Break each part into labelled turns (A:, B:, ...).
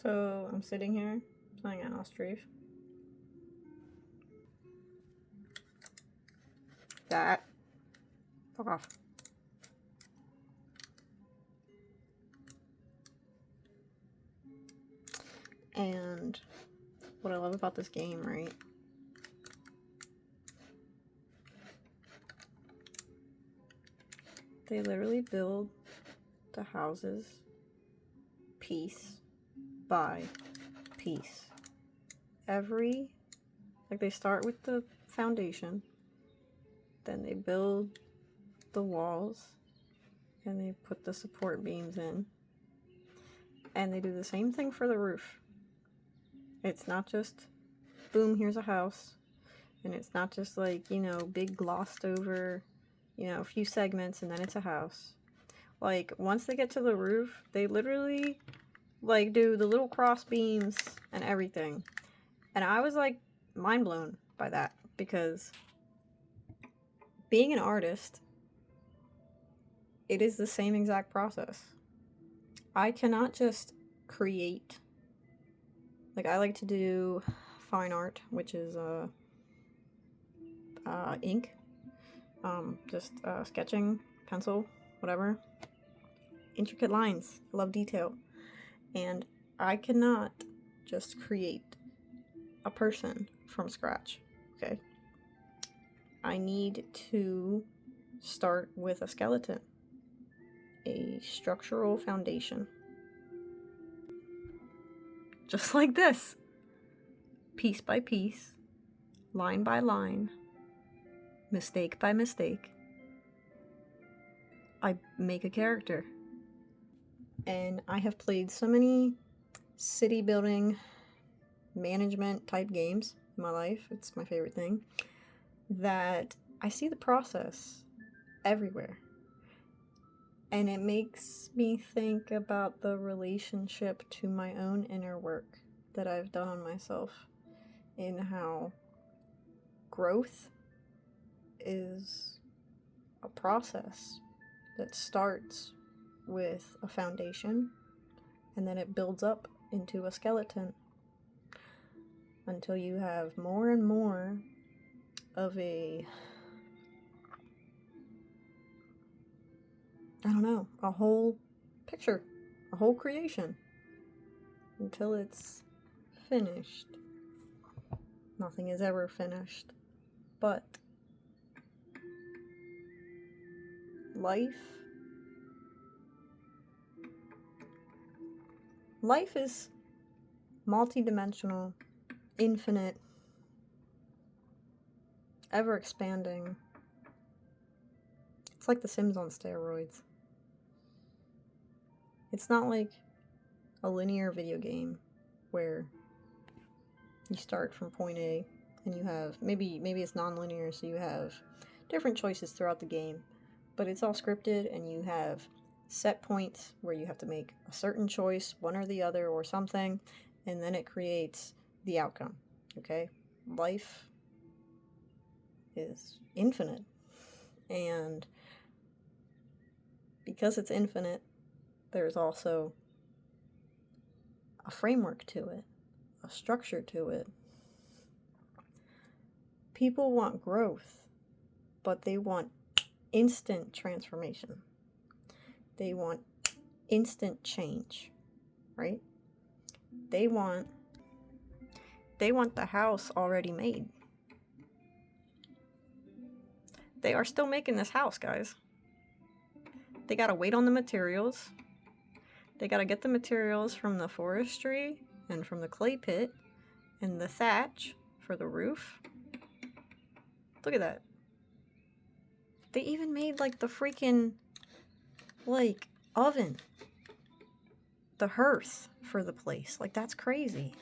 A: So I'm sitting here playing an ostrich. That. Fuck off. And what I love about this game, right? They literally build the houses piece by piece. They start with the foundation, then they build the walls, and they put the support beams in. And they do the same thing for the roof. It's not just, boom, here's a house. And it's not just like, big glossed over, a few segments and then it's a house. Like, once they get to the roof, they literally, do the little cross beams and everything. And I was, mind blown by that. Because being an artist, it is the same exact process. I cannot just create. I like to do fine art, which is ink, just sketching, pencil, whatever. Intricate lines. I love detail. And I cannot just create a person from scratch, okay? I need to start with a skeleton, a structural foundation. Just like this. Piece by piece, line by line, mistake by mistake. I make a character. And I have played so many city building management type games in my life. It's my favorite thing. That I see the process everywhere. And it makes me think about the relationship to my own inner work that I've done on myself, in how growth is a process that starts with a foundation and then it builds up into a skeleton until you have more and more of a whole picture, a whole creation, until it's finished. Nothing is ever finished, but life is multidimensional, infinite, ever expanding. It's like The Sims on steroids. It's not like a linear video game where you start from point A and you have, maybe it's non-linear, so you have different choices throughout the game, but it's all scripted and you have set points where you have to make a certain choice, one or the other or something, and then it creates the outcome, okay? Life is infinite, and because it's infinite, there's also a framework to it, a structure to it. People want growth, but they want instant transformation. They want instant change, right? They want the house already made. They are still making this house, guys. They gotta wait on the materials. They gotta get the materials from the forestry and from the clay pit and the thatch for the roof. Look at that. They even made the freaking oven, the hearth for the place. That's crazy.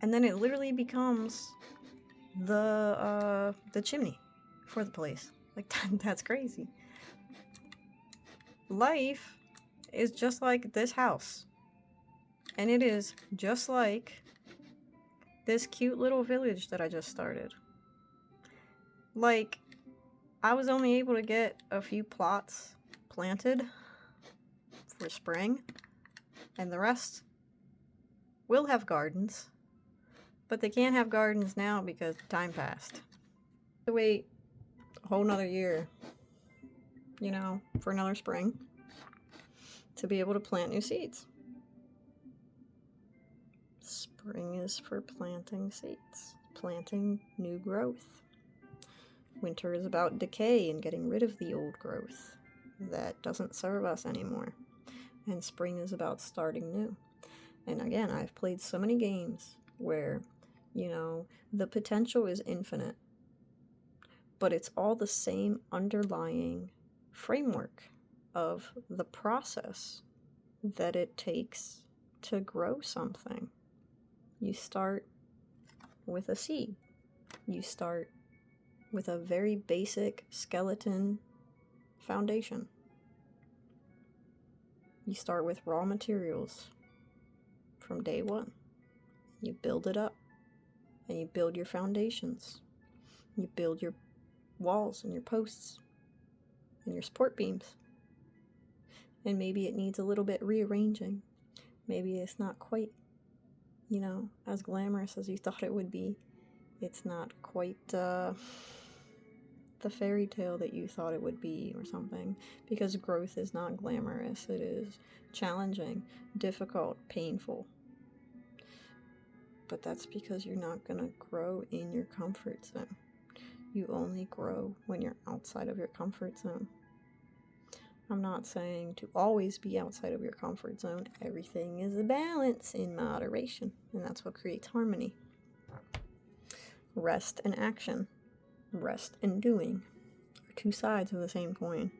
A: And then it literally becomes the chimney for the place. That's crazy. Life is just like this house. And it is just like this cute little village that I just started. I was only able to get a few plots planted for spring, and the rest will have gardens, but they can't have gardens now because time passed. To wait a whole nother year, you know, for another spring to be able to plant new seeds. Spring is for planting seeds, planting new growth. Winter is about decay and getting rid of the old growth that doesn't serve us anymore. And spring is about starting new. And again, I've played so many games where, you know, the potential is infinite, but it's all the same underlying framework of the process that it takes to grow something. You start with a seed. You start with a very basic skeleton foundation. You start with raw materials from day one. You build it up, and you build your foundations. You build your walls and your posts and your support beams. And maybe it needs a little bit rearranging. Maybe it's not quite, you know, as glamorous as you thought it would be. It's not quite the fairy tale that you thought it would be or something, because growth is not glamorous. It is challenging, difficult, painful. But that's because you're not going to grow in your comfort zone. You only grow when you're outside of your comfort zone. I'm not saying to always be outside of your comfort zone. Everything is a balance in moderation, and that's what creates harmony. Rest and action, rest and doing are two sides of the same coin.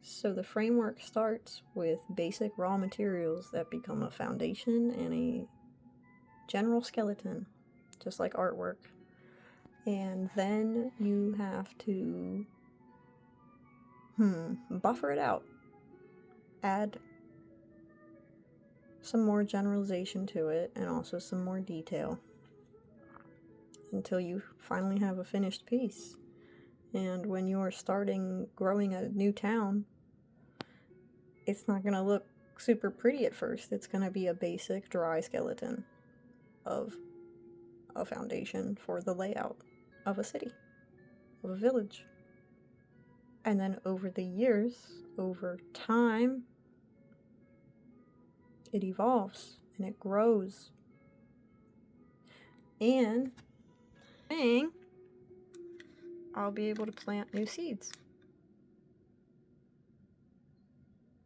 A: So the framework starts with basic raw materials that become a foundation and a general skeleton, just like artwork. And then you have to buffer it out. Add some more generalization to it and also some more detail until you finally have a finished piece. And when you're starting growing a new town, it's not going to look super pretty at first. It's going to be a basic dry skeleton of a foundation for the layout of a city, of a village. And then over the years, over time, it evolves and it grows. And I'll be able to plant new seeds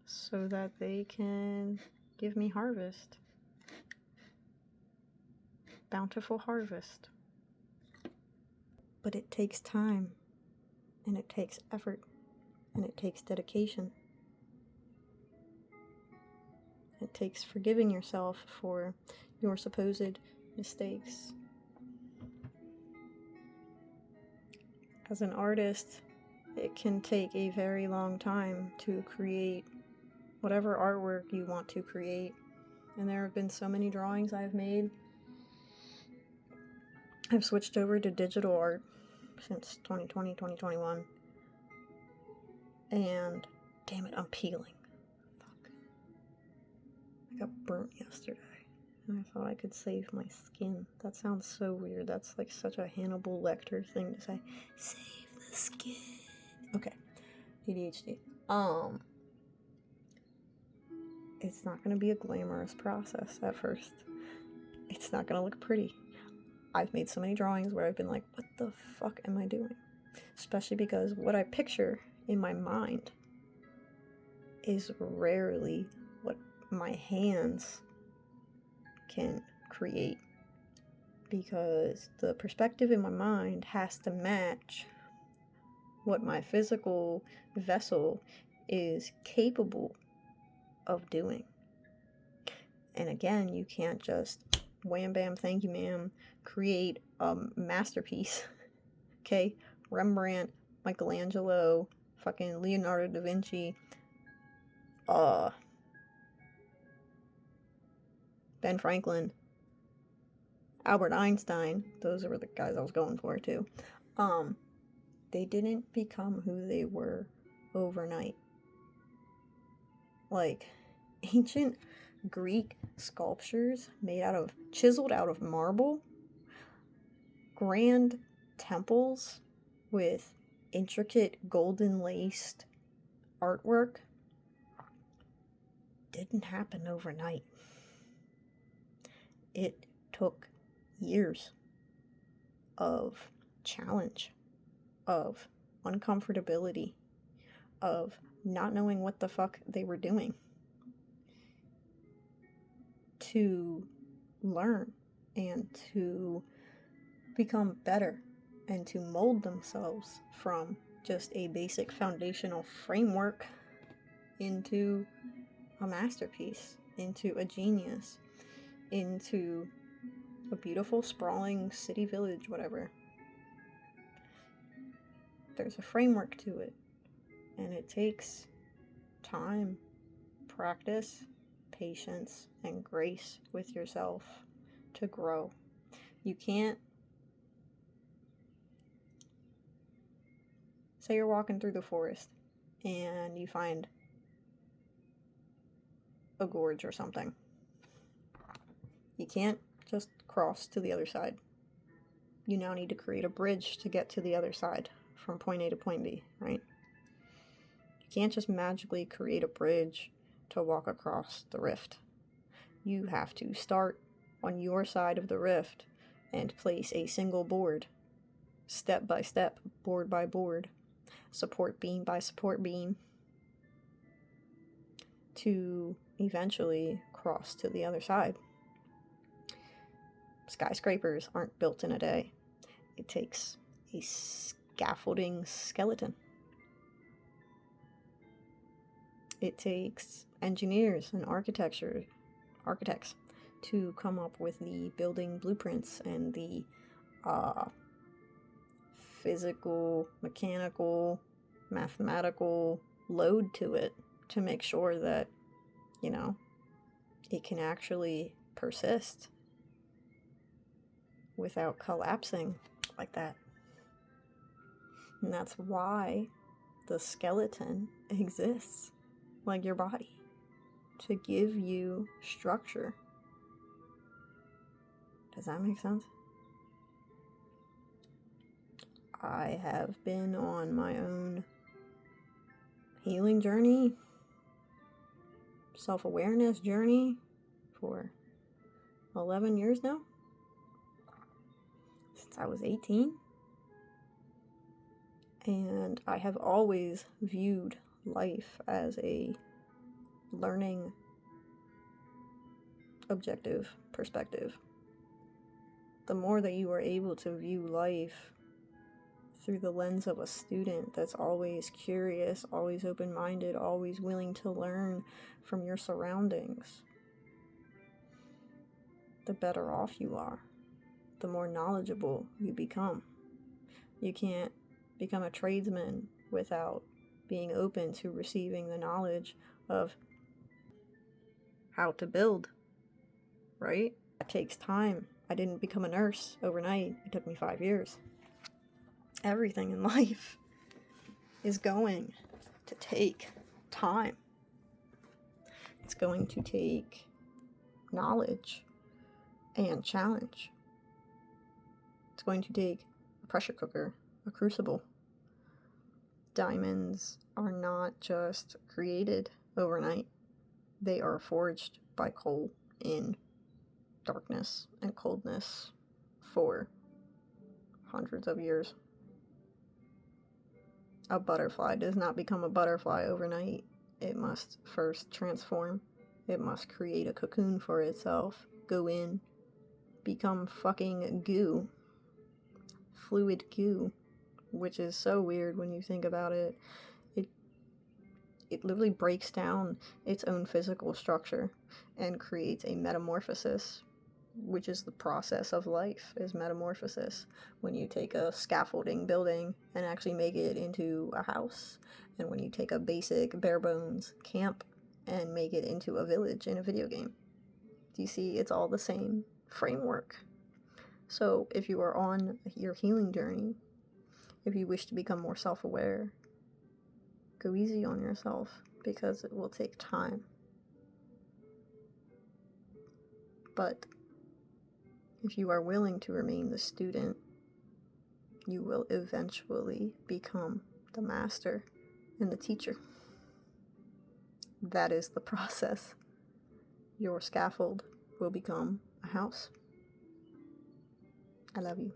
A: so that they can give me harvest. Bountiful harvest. But it takes time, and it takes effort, and it takes dedication. It takes forgiving yourself for your supposed mistakes. As an artist, it can take a very long time to create whatever artwork you want to create. And there have been so many drawings I've made. I've switched over to digital art since 2020, 2021. And damn it, I'm peeling. Fuck. I got burnt yesterday. And I thought I could save my skin. That sounds so weird. That's like such a Hannibal Lecter thing to say. Save the skin. Okay. ADHD. It's not going to be a glamorous process at first. It's not going to look pretty. I've made so many drawings where I've been like, what the fuck am I doing? Especially because what I picture in my mind is rarely what my hands can create, because the perspective in my mind has to match what my physical vessel is capable of doing. And again, you can't just wham bam thank you ma'am create a masterpiece. Okay, Rembrandt, Michelangelo, fucking Leonardo da Vinci, Ben Franklin, Albert Einstein, those were the guys I was going for too. They didn't become who they were overnight. Like, ancient Greek sculptures chiseled out of marble, grand temples with intricate golden laced artwork didn't happen overnight. It took years of challenge, of uncomfortability, of not knowing what the fuck they were doing, to learn and to become better and to mold themselves from just a basic foundational framework into a masterpiece, into a genius, into a beautiful, sprawling city, village, whatever. There's a framework to it, and it takes time, practice, patience, and grace with yourself to grow. You can't say you're walking through the forest and you find a gorge or something. You can't just cross to the other side. You now need to create a bridge to get to the other side from point A to point B, right? You can't just magically create a bridge to walk across the rift. You have to start on your side of the rift and place a single board, step by step, board by board, support beam by support beam, to eventually cross to the other side. Skyscrapers aren't built in a day. It takes a scaffolding skeleton. It takes engineers and architects to come up with the building blueprints and the physical, mechanical, mathematical load to it to make sure that, it can actually persist without collapsing like that. And that's why the skeleton exists, like your body, to give you structure. Does that make sense? I have been on my own healing journey, self-awareness journey for 11 years now, since I was 18. And I have always viewed life as a learning objective perspective. The more that you are able to view life through the lens of a student that's always curious, always open-minded, always willing to learn from your surroundings, the better off you are, the more knowledgeable you become. You can't become a tradesman without being open to receiving the knowledge of how to build, right? It takes time. I didn't become a nurse overnight. It took me 5 years. Everything in life is going to take time. It's going to take knowledge and challenge. It's going to take a pressure cooker, a crucible. Diamonds are not just created overnight. They are forged by coal in darkness and coldness for hundreds of years. A butterfly does not become a butterfly overnight. It must first transform. It must create a cocoon for itself, go in, become fucking goo. Fluid goo, which is so weird when you think about it. It literally breaks down its own physical structure and creates a metamorphosis, which is the process of life, is metamorphosis. When you take a scaffolding building and actually make it into a house, and when you take a basic bare bones camp and make it into a village in a video game. Do you see? It's all the same framework. So if you are on your healing journey, if you wish to become more self-aware, go easy on yourself, because it will take time. But if you are willing to remain the student, you will eventually become the master and the teacher. That is the process. Your scaffold will become a house. I love you.